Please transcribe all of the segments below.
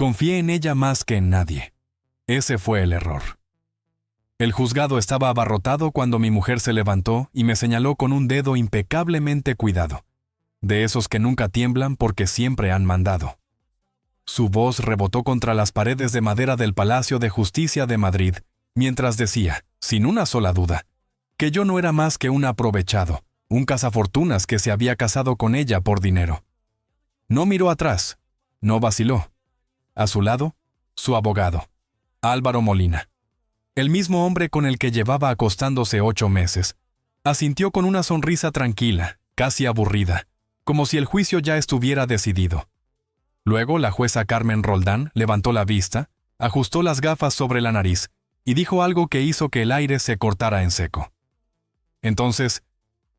Confié en ella más que en nadie. Ese fue el error. El juzgado estaba abarrotado cuando mi mujer se levantó y me señaló con un dedo impecablemente cuidado, de esos que nunca tiemblan porque siempre han mandado. Su voz rebotó contra las paredes de madera del Palacio de Justicia de Madrid, mientras decía, sin una sola duda, que yo no era más que un aprovechado, un cazafortunas que se había casado con ella por dinero. No miró atrás, no vaciló. A su lado, su abogado, Álvaro Molina. El mismo hombre con el que llevaba acostándose 8 meses. Asintió con una sonrisa tranquila, casi aburrida, como si el juicio ya estuviera decidido. Luego la jueza Carmen Roldán levantó la vista, ajustó las gafas sobre la nariz y dijo algo que hizo que el aire se cortara en seco. Entonces,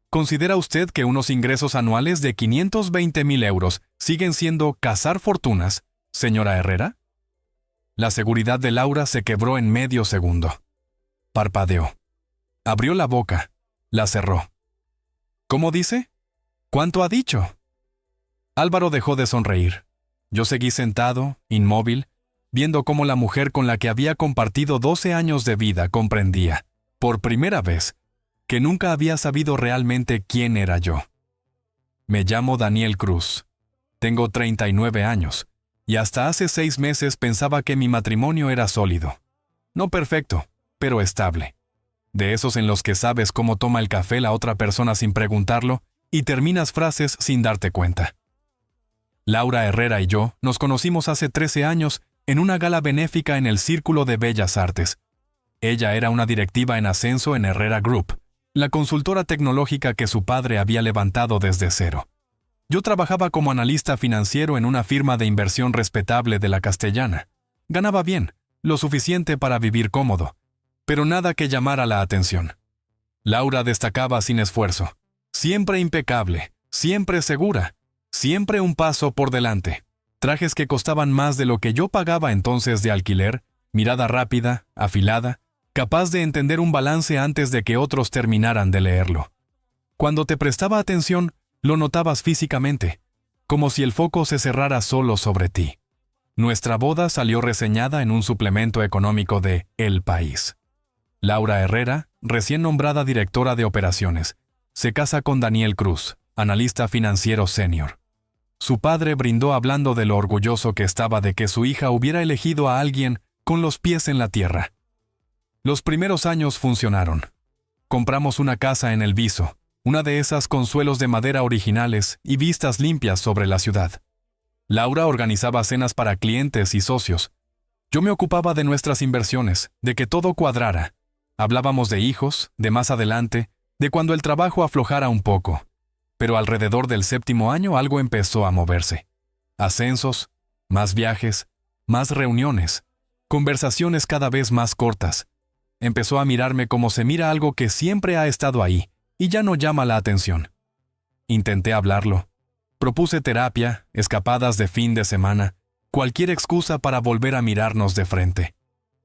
¿considera usted que unos ingresos anuales de 520,000 euros siguen siendo cazar fortunas, señora Herrera? La seguridad de Laura se quebró en medio segundo. Parpadeó. Abrió la boca. La cerró. ¿Cómo dice? ¿Cuánto ha dicho? Álvaro dejó de sonreír. Yo seguí sentado, inmóvil, viendo cómo la mujer con la que había compartido 12 años de vida comprendía, por primera vez, que nunca había sabido realmente quién era yo. Me llamo Daniel Cruz. Tengo 39 años, y hasta hace 6 meses pensaba que mi matrimonio era sólido. No perfecto, pero estable. De esos en los que sabes cómo toma el café la otra persona sin preguntarlo y terminas frases sin darte cuenta. Laura Herrera y yo nos conocimos hace 13 años en una gala benéfica en el Círculo de Bellas Artes. Ella era una directiva en ascenso en Herrera Group, la consultora tecnológica que su padre había levantado desde cero. Yo trabajaba como analista financiero en una firma de inversión respetable de la Castellana. Ganaba bien, lo suficiente para vivir cómodo, pero nada que llamara la atención. Laura destacaba sin esfuerzo, siempre impecable, siempre segura, siempre un paso por delante. Trajes que costaban más de lo que yo pagaba entonces de alquiler, mirada rápida, afilada, capaz de entender un balance antes de que otros terminaran de leerlo. Cuando te prestaba atención, lo notabas físicamente, como si el foco se cerrara solo sobre ti. Nuestra boda salió reseñada en un suplemento económico de El País. Laura Herrera, recién nombrada directora de operaciones, se casa con Daniel Cruz, analista financiero senior. Su padre brindó hablando de lo orgulloso que estaba de que su hija hubiera elegido a alguien con los pies en la tierra. Los primeros años funcionaron. Compramos una casa en El Viso, una de esas con suelos de madera originales y vistas limpias sobre la ciudad. Laura organizaba cenas para clientes y socios. Yo me ocupaba de nuestras inversiones, de que todo cuadrara. Hablábamos de hijos, de más adelante, de cuando el trabajo aflojara un poco. Pero alrededor del 7º año algo empezó a moverse. Ascensos, más viajes, más reuniones, conversaciones cada vez más cortas. Empezó a mirarme como se mira algo que siempre ha estado ahí y ya no llama la atención. Intenté hablarlo. Propuse terapia, escapadas de fin de semana, cualquier excusa para volver a mirarnos de frente.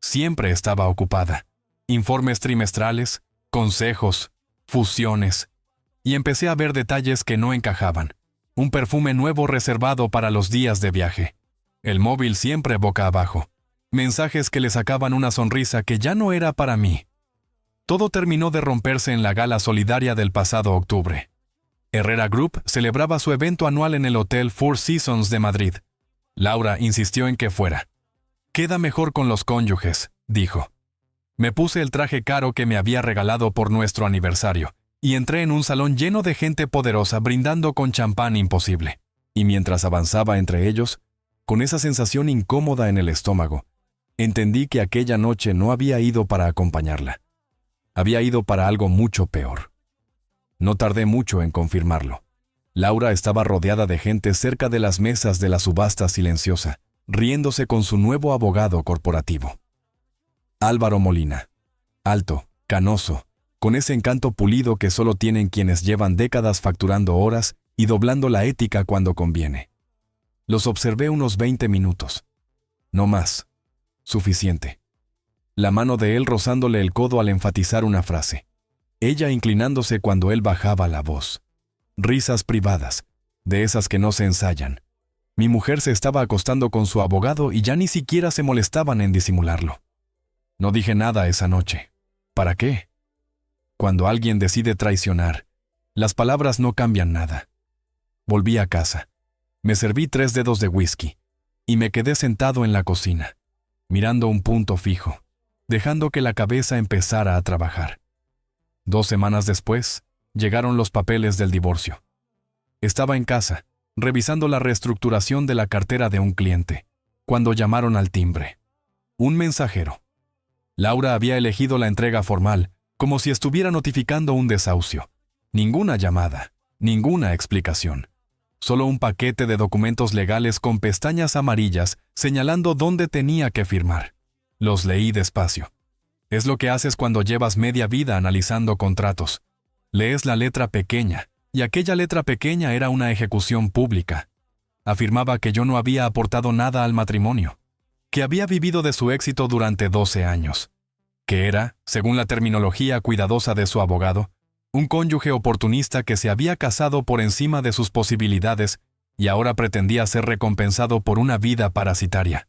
Siempre estaba ocupada. Informes trimestrales, consejos, fusiones. Y empecé a ver detalles que no encajaban. Un perfume nuevo reservado para los días de viaje. El móvil siempre boca abajo. Mensajes que le sacaban una sonrisa que ya no era para mí. Todo terminó de romperse en la gala solidaria del pasado octubre. Herrera Group celebraba su evento anual en el Hotel Four Seasons de Madrid. Laura insistió en que fuera. «Queda mejor con los cónyuges», dijo. Me puse el traje caro que me había regalado por nuestro aniversario y entré en un salón lleno de gente poderosa brindando con champán imposible. Y mientras avanzaba entre ellos, con esa sensación incómoda en el estómago, entendí que aquella noche no había ido para acompañarla. Había ido para algo mucho peor. No tardé mucho en confirmarlo. Laura estaba rodeada de gente cerca de las mesas de la subasta silenciosa, riéndose con su nuevo abogado corporativo. Álvaro Molina. Alto, canoso, con ese encanto pulido que solo tienen quienes llevan décadas facturando horas y doblando la ética cuando conviene. Los observé unos 20 minutos. No más. Suficiente. La mano de él rozándole el codo al enfatizar una frase. Ella inclinándose cuando él bajaba la voz. Risas privadas, de esas que no se ensayan. Mi mujer se estaba acostando con su abogado y ya ni siquiera se molestaban en disimularlo. No dije nada esa noche. ¿Para qué? Cuando alguien decide traicionar, las palabras no cambian nada. Volví a casa. Me serví 3 dedos de whisky y me quedé sentado en la cocina, mirando un punto fijo, dejando que la cabeza empezara a trabajar. 2 semanas después, llegaron los papeles del divorcio. Estaba en casa, revisando la reestructuración de la cartera de un cliente, cuando llamaron al timbre. Un mensajero. Laura había elegido la entrega formal, como si estuviera notificando un desahucio. Ninguna llamada, ninguna explicación. Solo un paquete de documentos legales con pestañas amarillas señalando dónde tenía que firmar. Los leí despacio. Es lo que haces cuando llevas media vida analizando contratos. Lees la letra pequeña, y aquella letra pequeña era una ejecución pública. Afirmaba que yo no había aportado nada al matrimonio, que había vivido de su éxito durante 12 años, que era, según la terminología cuidadosa de su abogado, un cónyuge oportunista que se había casado por encima de sus posibilidades y ahora pretendía ser recompensado por una vida parasitaria.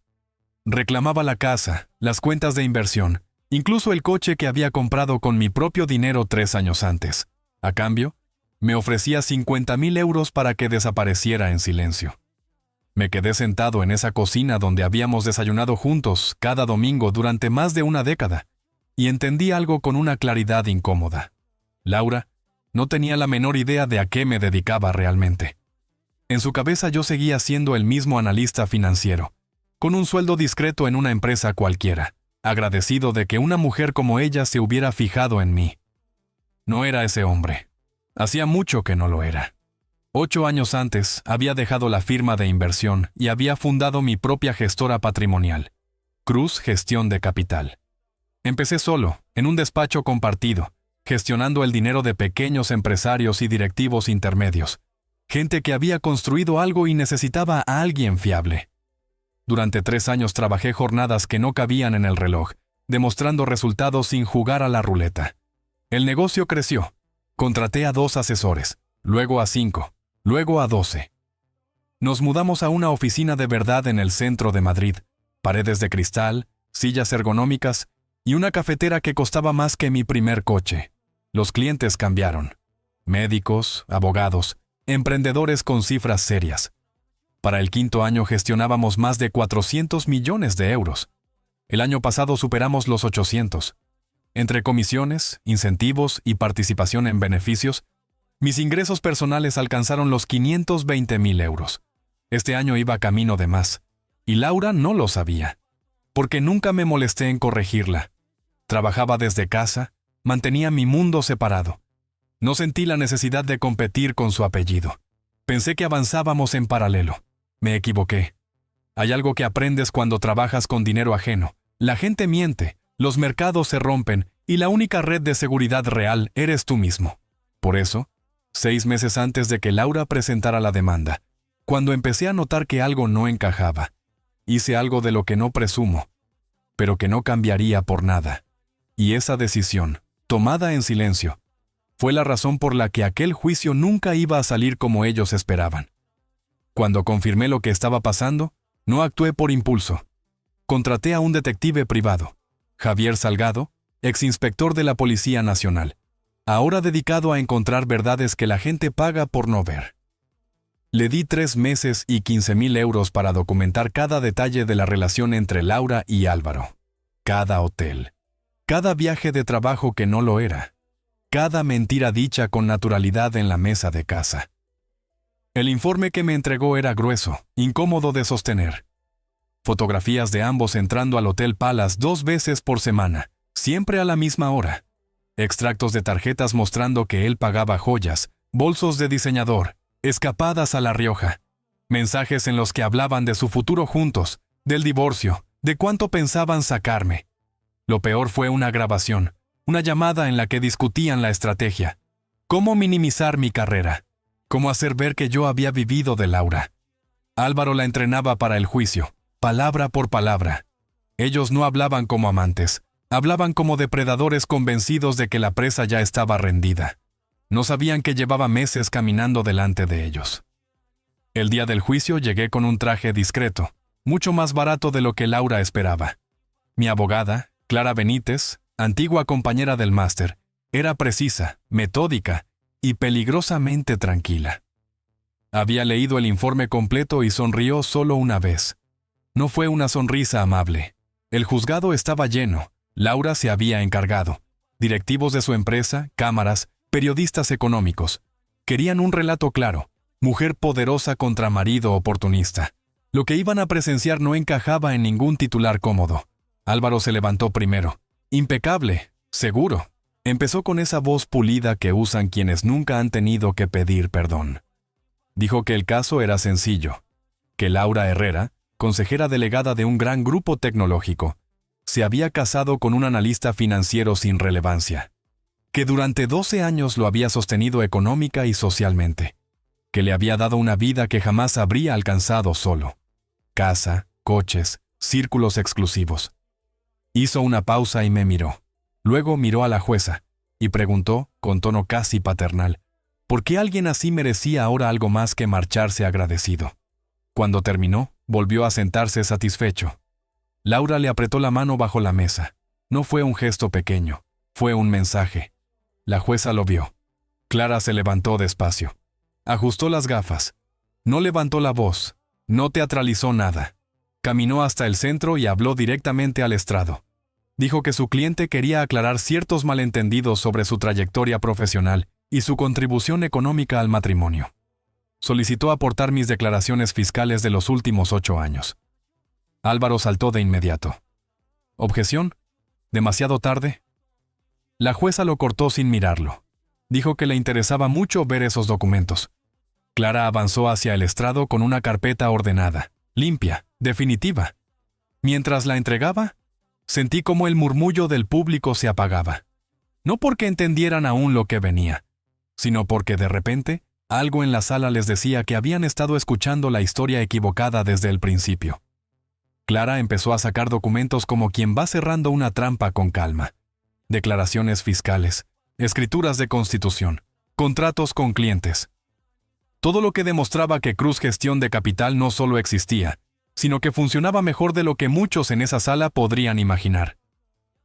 Reclamaba la casa, las cuentas de inversión, incluso el coche que había comprado con mi propio dinero 3 años antes. A cambio, me ofrecía 50,000 euros para que desapareciera en silencio. Me quedé sentado en esa cocina donde habíamos desayunado juntos cada domingo durante más de una década, y entendí algo con una claridad incómoda. Laura no tenía la menor idea de a qué me dedicaba realmente. En su cabeza yo seguía siendo el mismo analista financiero, con un sueldo discreto en una empresa cualquiera, agradecido de que una mujer como ella se hubiera fijado en mí. No era ese hombre. Hacía mucho que no lo era. 8 años antes había dejado la firma de inversión y había fundado mi propia gestora patrimonial, Cruz Gestión de Capital. Empecé solo, en un despacho compartido, gestionando el dinero de pequeños empresarios y directivos intermedios, gente que había construido algo y necesitaba a alguien fiable. Durante 3 años trabajé jornadas que no cabían en el reloj, demostrando resultados sin jugar a la ruleta. El negocio creció. Contraté a 2 asesores, luego a 5, luego a 12. Nos mudamos a una oficina de verdad en el centro de Madrid, paredes de cristal, sillas ergonómicas y una cafetera que costaba más que mi primer coche. Los clientes cambiaron. Médicos, abogados, emprendedores con cifras serias. Para el 5.º año gestionábamos más de 400 millones de euros. El año pasado superamos los 800. Entre comisiones, incentivos y participación en beneficios, mis ingresos personales alcanzaron los 520,000 euros. Este año iba camino de más, y Laura no lo sabía, porque nunca me molesté en corregirla. Trabajaba desde casa, mantenía mi mundo separado. No sentí la necesidad de competir con su apellido. Pensé que avanzábamos en paralelo. Me equivoqué. Hay algo que aprendes cuando trabajas con dinero ajeno. La gente miente, los mercados se rompen y la única red de seguridad real eres tú mismo. Por eso, 6 meses antes de que Laura presentara la demanda, cuando empecé a notar que algo no encajaba, hice algo de lo que no presumo, pero que no cambiaría por nada. Y esa decisión, tomada en silencio, fue la razón por la que aquel juicio nunca iba a salir como ellos esperaban. Cuando confirmé lo que estaba pasando, no actué por impulso. Contraté a un detective privado, Javier Salgado, exinspector de la Policía Nacional, ahora dedicado a encontrar verdades que la gente paga por no ver. Le di 3 meses y 15,000 euros para documentar cada detalle de la relación entre Laura y Álvaro. Cada hotel, cada viaje de trabajo que no lo era, cada mentira dicha con naturalidad en la mesa de casa. El informe que me entregó era grueso, incómodo de sostener. Fotografías de ambos entrando al Hotel Palace 2 veces por semana, siempre a la misma hora. Extractos de tarjetas mostrando que él pagaba joyas, bolsos de diseñador, escapadas a La Rioja. Mensajes en los que hablaban de su futuro juntos, del divorcio, de cuánto pensaban sacarme. Lo peor fue una grabación, una llamada en la que discutían la estrategia. Cómo minimizar mi carrera. Cómo hacer ver que yo había vivido de Laura. Álvaro la entrenaba para el juicio, palabra por palabra. Ellos no hablaban como amantes, hablaban como depredadores convencidos de que la presa ya estaba rendida. No sabían que llevaba meses caminando delante de ellos. El día del juicio llegué con un traje discreto, mucho más barato de lo que Laura esperaba. Mi abogada, Clara Benítez, antigua compañera del máster, era precisa, metódica y peligrosamente tranquila. Había leído el informe completo y sonrió solo una vez. No fue una sonrisa amable. El juzgado estaba lleno. Laura se había encargado. Directivos de su empresa, cámaras, periodistas económicos. Querían un relato claro. Mujer poderosa contra marido oportunista. Lo que iban a presenciar no encajaba en ningún titular cómodo. Álvaro se levantó primero. Impecable, seguro. Empezó con esa voz pulida que usan quienes nunca han tenido que pedir perdón. Dijo que el caso era sencillo. Que Laura Herrera, consejera delegada de un gran grupo tecnológico, se había casado con un analista financiero sin relevancia. Que durante 12 años lo había sostenido económica y socialmente. Que le había dado una vida que jamás habría alcanzado solo. Casa, coches, círculos exclusivos. Hizo una pausa y me miró. Luego miró a la jueza y preguntó, con tono casi paternal, ¿por qué alguien así merecía ahora algo más que marcharse agradecido? Cuando terminó, volvió a sentarse satisfecho. Laura le apretó la mano bajo la mesa. No fue un gesto pequeño, fue un mensaje. La jueza lo vio. Clara se levantó despacio. Ajustó las gafas. No levantó la voz. No teatralizó nada. Caminó hasta el centro y habló directamente al estrado. Dijo que su cliente quería aclarar ciertos malentendidos sobre su trayectoria profesional y su contribución económica al matrimonio. Solicitó aportar mis declaraciones fiscales de los últimos 8 años. Álvaro saltó de inmediato. ¿Objeción? ¿Demasiado tarde? La jueza lo cortó sin mirarlo. Dijo que le interesaba mucho ver esos documentos. Clara avanzó hacia el estrado con una carpeta ordenada, limpia, definitiva. Mientras la entregaba, sentí como el murmullo del público se apagaba. No porque entendieran aún lo que venía, sino porque de repente algo en la sala les decía que habían estado escuchando la historia equivocada desde el principio. Clara empezó a sacar documentos como quien va cerrando una trampa con calma. Declaraciones fiscales, escrituras de constitución, contratos con clientes. Todo lo que demostraba que Cruz Gestión de Capital no solo existía, sino que funcionaba mejor de lo que muchos en esa sala podrían imaginar.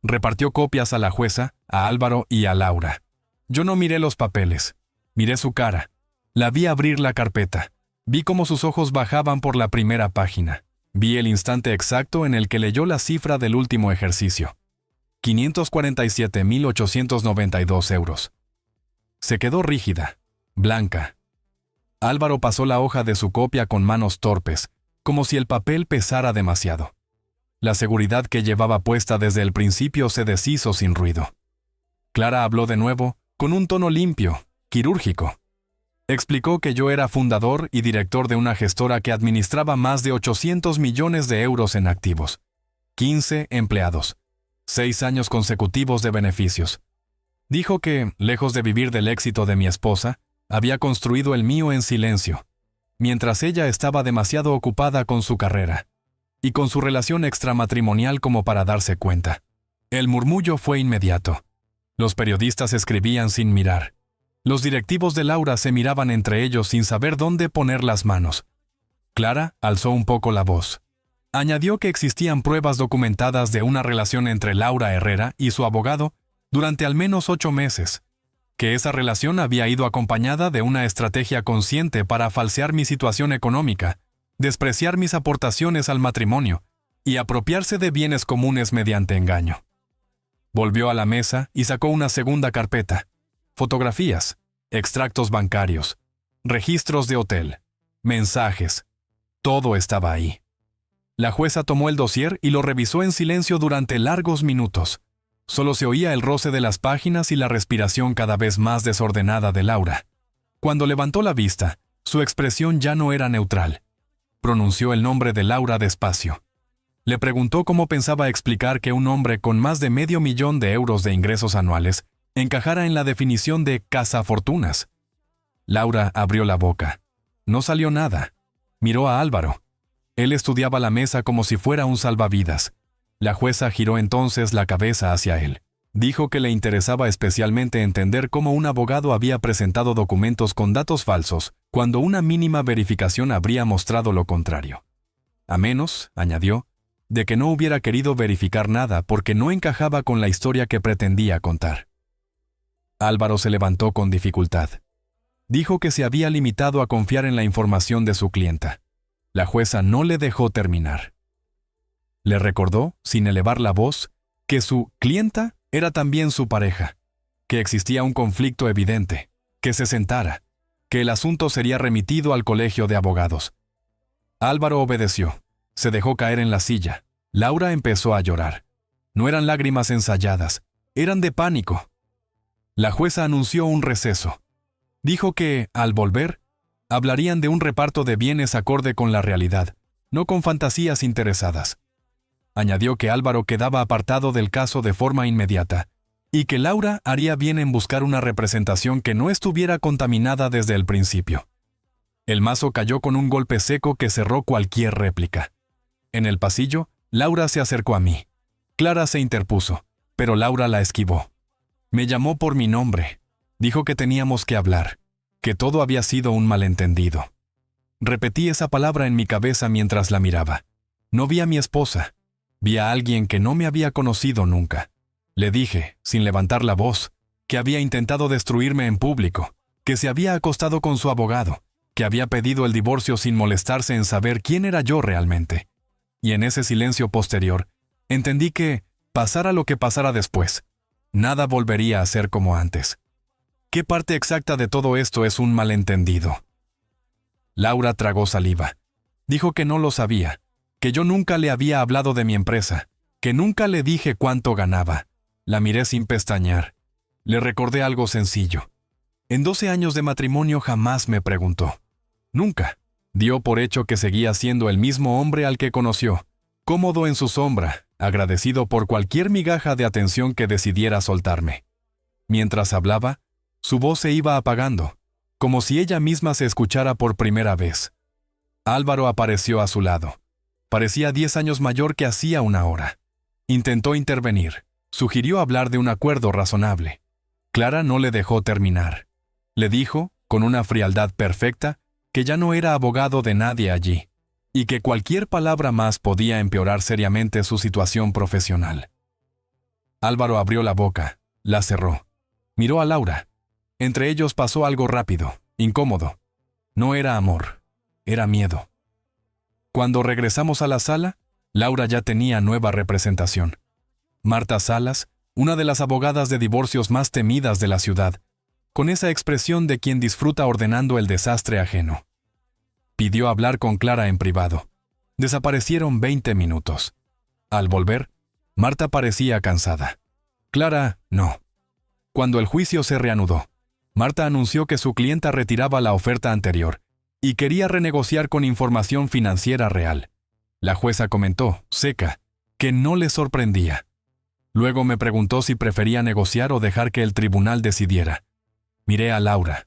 Repartió copias a la jueza, a Álvaro y a Laura. Yo no miré los papeles. Miré su cara. La vi abrir la carpeta. Vi cómo sus ojos bajaban por la primera página. Vi el instante exacto en el que leyó la cifra del último ejercicio. 547.892 euros. Se quedó rígida, blanca. Álvaro pasó la hoja de su copia con manos torpes, como si el papel pesara demasiado. La seguridad que llevaba puesta desde el principio se deshizo sin ruido. Clara habló de nuevo, con un tono limpio, quirúrgico. Explicó que yo era fundador y director de una gestora que administraba más de 800 millones de euros en activos. 15 empleados. 6 años consecutivos de beneficios. Dijo que, lejos de vivir del éxito de mi esposa, había construido el mío en silencio, mientras ella estaba demasiado ocupada con su carrera y con su relación extramatrimonial como para darse cuenta. El murmullo fue inmediato. Los periodistas escribían sin mirar. Los directivos de Laura se miraban entre ellos sin saber dónde poner las manos. Clara alzó un poco la voz. Añadió que existían pruebas documentadas de una relación entre Laura Herrera y su abogado durante al menos 8 meses, que esa relación había ido acompañada de una estrategia consciente para falsear mi situación económica, despreciar mis aportaciones al matrimonio y apropiarse de bienes comunes mediante engaño. Volvió a la mesa y sacó una segunda carpeta. Fotografías, extractos bancarios, registros de hotel, mensajes. Todo estaba ahí. La jueza tomó el dossier y lo revisó en silencio durante largos minutos. Solo se oía el roce de las páginas y la respiración cada vez más desordenada de Laura. Cuando levantó la vista, su expresión ya no era neutral. Pronunció el nombre de Laura despacio. Le preguntó cómo pensaba explicar que un hombre con más de $500,000 de euros de ingresos anuales encajara en la definición de cazafortunas. Laura abrió la boca. No salió nada. Miró a Álvaro. Él estudiaba la mesa como si fuera un salvavidas. La jueza giró entonces la cabeza hacia él. Dijo que le interesaba especialmente entender cómo un abogado había presentado documentos con datos falsos, cuando una mínima verificación habría mostrado lo contrario. A menos, añadió, de que no hubiera querido verificar nada porque no encajaba con la historia que pretendía contar. Álvaro se levantó con dificultad. Dijo que se había limitado a confiar en la información de su clienta. La jueza no le dejó terminar. Le recordó, sin elevar la voz, que su clienta era también su pareja, que existía un conflicto evidente, que se sentara, que el asunto sería remitido al colegio de abogados. Álvaro obedeció. Se dejó caer en la silla. Laura empezó a llorar. No eran lágrimas ensayadas, eran de pánico. La jueza anunció un receso. Dijo que, al volver, hablarían de un reparto de bienes acorde con la realidad, no con fantasías interesadas. Añadió que Álvaro quedaba apartado del caso de forma inmediata, y que Laura haría bien en buscar una representación que no estuviera contaminada desde el principio. El mazo cayó con un golpe seco que cerró cualquier réplica. En el pasillo, Laura se acercó a mí. Clara se interpuso, pero Laura la esquivó. Me llamó por mi nombre. Dijo que teníamos que hablar, que todo había sido un malentendido. Repetí esa palabra en mi cabeza mientras la miraba. No vi a mi esposa. Vi a alguien que no me había conocido nunca. Le dije, sin levantar la voz, que había intentado destruirme en público, que se había acostado con su abogado, que había pedido el divorcio sin molestarse en saber quién era yo realmente. Y en ese silencio posterior, entendí que, pasara lo que pasara después, nada volvería a ser como antes. ¿Qué parte exacta de todo esto es un malentendido? Laura tragó saliva. Dijo que no lo sabía, que yo nunca le había hablado de mi empresa, que nunca le dije cuánto ganaba. La miré sin pestañear. Le recordé algo sencillo. En 12 años de matrimonio jamás me preguntó. Nunca. Dio por hecho que seguía siendo el mismo hombre al que conoció, cómodo en su sombra, agradecido por cualquier migaja de atención que decidiera soltarme. Mientras hablaba, su voz se iba apagando, como si ella misma se escuchara por primera vez. Álvaro apareció a su lado. Parecía 10 años mayor que hacía una hora. Intentó intervenir. Sugirió hablar de un acuerdo razonable. Clara no le dejó terminar. Le dijo, con una frialdad perfecta, que ya no era abogado de nadie allí, y que cualquier palabra más podía empeorar seriamente su situación profesional. Álvaro abrió la boca, la cerró. Miró a Laura. Entre ellos pasó algo rápido, incómodo. No era amor, era miedo. Cuando regresamos a la sala, Laura ya tenía nueva representación. Marta Salas, una de las abogadas de divorcios más temidas de la ciudad, con esa expresión de quien disfruta ordenando el desastre ajeno. Pidió hablar con Clara en privado. Desaparecieron 20 minutos. Al volver, Marta parecía cansada. Clara, no. Cuando el juicio se reanudó, Marta anunció que su clienta retiraba la oferta anterior y quería renegociar con información financiera real. La jueza comentó, seca, que no le sorprendía. Luego me preguntó si prefería negociar o dejar que el tribunal decidiera. Miré a Laura.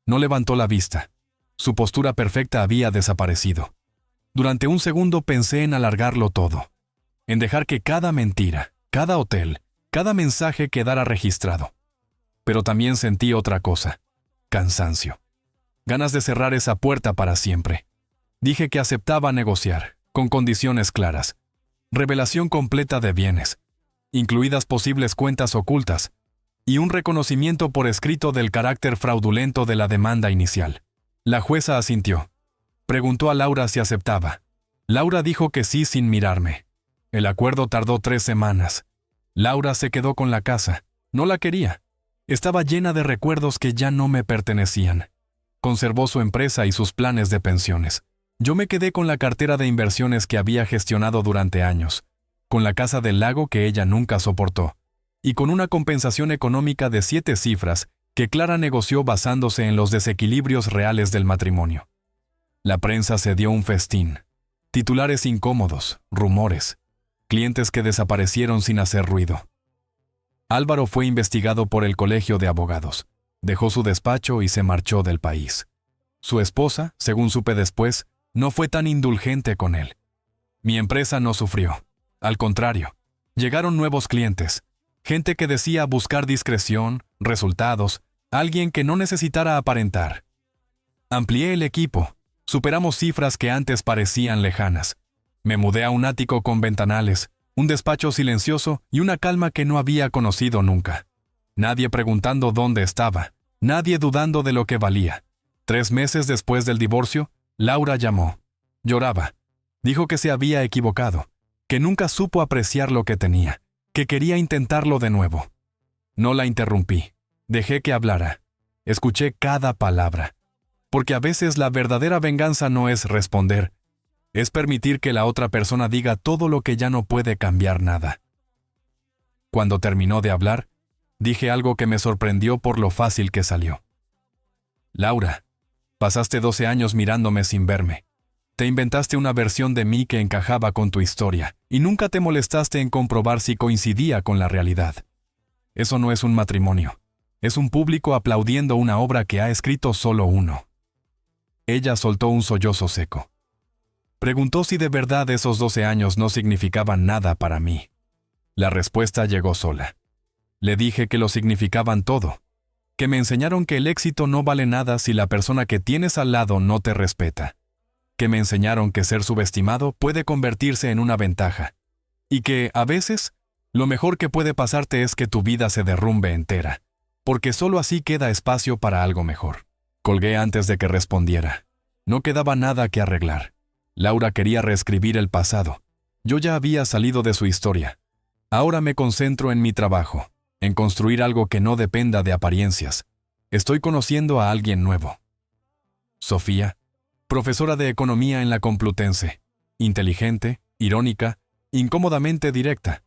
No levantó la vista. Su postura perfecta había desaparecido. Durante un segundo pensé en alargarlo todo, en dejar que cada mentira, cada hotel, cada mensaje quedara registrado. Pero también sentí otra cosa, cansancio. Ganas de cerrar esa puerta para siempre. Dije que aceptaba negociar, con condiciones claras. Revelación completa de bienes, incluidas posibles cuentas ocultas, y un reconocimiento por escrito del carácter fraudulento de la demanda inicial. La jueza asintió. Preguntó a Laura si aceptaba. Laura dijo que sí sin mirarme. El acuerdo tardó 3 semanas. Laura se quedó con la casa. No la quería. Estaba llena de recuerdos que ya no me pertenecían. Conservó su empresa y sus planes de pensiones. Yo me quedé con la cartera de inversiones que había gestionado durante años, con la casa del lago que ella nunca soportó, y con una compensación económica de 7 cifras que Clara negoció basándose en los desequilibrios reales del matrimonio. La prensa se dio un festín. Titulares incómodos, rumores, clientes que desaparecieron sin hacer ruido. Álvaro fue investigado por el Colegio de Abogados. Dejó su despacho y se marchó del país. Su esposa, según supe después, no fue tan indulgente con él. Mi empresa no sufrió. Al contrario, llegaron nuevos clientes. Gente que decía buscar discreción, resultados, alguien que no necesitara aparentar. Amplié el equipo. Superamos cifras que antes parecían lejanas. Me mudé a un ático con ventanales, un despacho silencioso y una calma que no había conocido nunca. Nadie preguntando dónde estaba, nadie dudando de lo que valía. 3 meses después del divorcio, Laura llamó. Lloraba. Dijo que se había equivocado, que nunca supo apreciar lo que tenía, que quería intentarlo de nuevo. No la interrumpí. Dejé que hablara. Escuché cada palabra. Porque a veces la verdadera venganza no es responder, es permitir que la otra persona diga todo lo que ya no puede cambiar nada. Cuando terminó de hablar, dije algo que me sorprendió por lo fácil que salió. Laura, pasaste 12 años mirándome sin verme. Te inventaste una versión de mí que encajaba con tu historia, y nunca te molestaste en comprobar si coincidía con la realidad. Eso no es un matrimonio. Es un público aplaudiendo una obra que ha escrito solo uno. Ella soltó un sollozo seco. Preguntó si de verdad esos 12 años no significaban nada para mí. La respuesta llegó sola. Le dije que lo significaban todo, que me enseñaron que el éxito no vale nada si la persona que tienes al lado no te respeta, que me enseñaron que ser subestimado puede convertirse en una ventaja, y que, a veces, lo mejor que puede pasarte es que tu vida se derrumbe entera, porque solo así queda espacio para algo mejor. Colgué antes de que respondiera. No quedaba nada que arreglar. Laura quería reescribir el pasado. Yo ya había salido de su historia. Ahora me concentro en mi trabajo, en construir algo que no dependa de apariencias. Estoy conociendo a alguien nuevo. Sofía, profesora de economía en la Complutense, inteligente, irónica, incómodamente directa.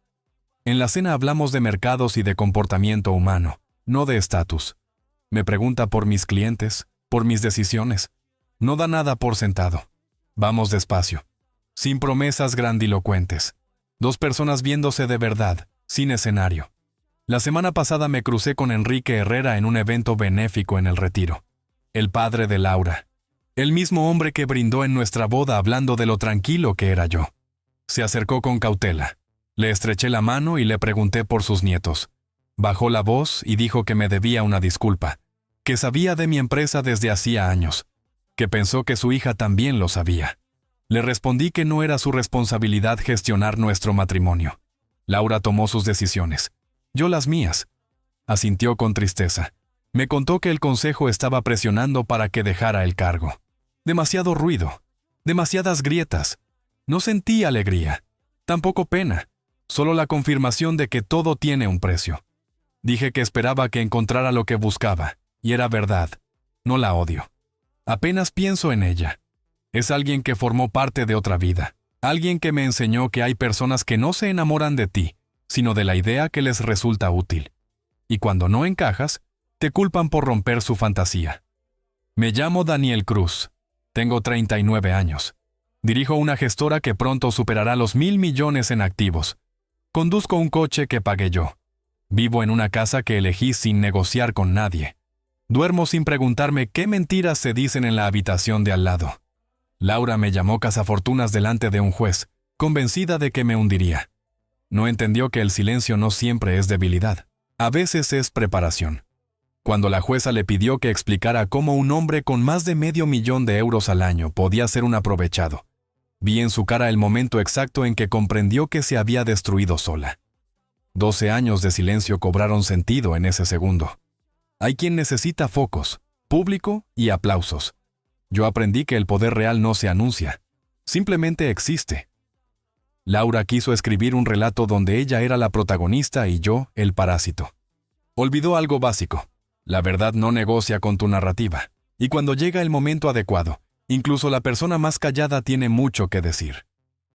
En la cena hablamos de mercados y de comportamiento humano, no de estatus. Me pregunta por mis clientes, por mis decisiones. No da nada por sentado. Vamos despacio, sin promesas grandilocuentes. 2 personas viéndose de verdad, sin escenario. La semana pasada me crucé con Enrique Herrera en un evento benéfico en El Retiro. El padre de Laura. El mismo hombre que brindó en nuestra boda hablando de lo tranquilo que era yo. Se acercó con cautela. Le estreché la mano y le pregunté por sus nietos. Bajó la voz y dijo que me debía una disculpa, que sabía de mi empresa desde hacía años, que pensó que su hija también lo sabía. Le respondí que no era su responsabilidad gestionar nuestro matrimonio. Laura tomó sus decisiones, yo las mías. Asintió con tristeza. Me contó que el consejo estaba presionando para que dejara el cargo. Demasiado ruido, demasiadas grietas. No sentí alegría, tampoco pena, solo la confirmación de que todo tiene un precio. Dije que esperaba que encontrara lo que buscaba, y era verdad. No la odio. Apenas pienso en ella. Es alguien que formó parte de otra vida. Alguien que me enseñó que hay personas que no se enamoran de ti, sino de la idea que les resulta útil. Y cuando no encajas, te culpan por romper su fantasía. Me llamo Daniel Cruz. Tengo 39 años. Dirijo una gestora que pronto superará los 1.000 millones en activos. Conduzco un coche que pagué yo. Vivo en una casa que elegí sin negociar con nadie. Duermo sin preguntarme qué mentiras se dicen en la habitación de al lado. Laura me llamó cazafortunas delante de un juez, convencida de que me hundiría. No entendió que el silencio no siempre es debilidad. A veces es preparación. Cuando la jueza le pidió que explicara cómo un hombre con más de $500,000 al año podía ser un aprovechado, vi en su cara el momento exacto en que comprendió que se había destruido sola. 12 años de silencio cobraron sentido en ese segundo. Hay quien necesita focos, público y aplausos. Yo aprendí que el poder real no se anuncia, simplemente existe. Laura quiso escribir un relato donde ella era la protagonista y yo el parásito. Olvidó algo básico. La verdad no negocia con tu narrativa. Y cuando llega el momento adecuado, incluso la persona más callada tiene mucho que decir.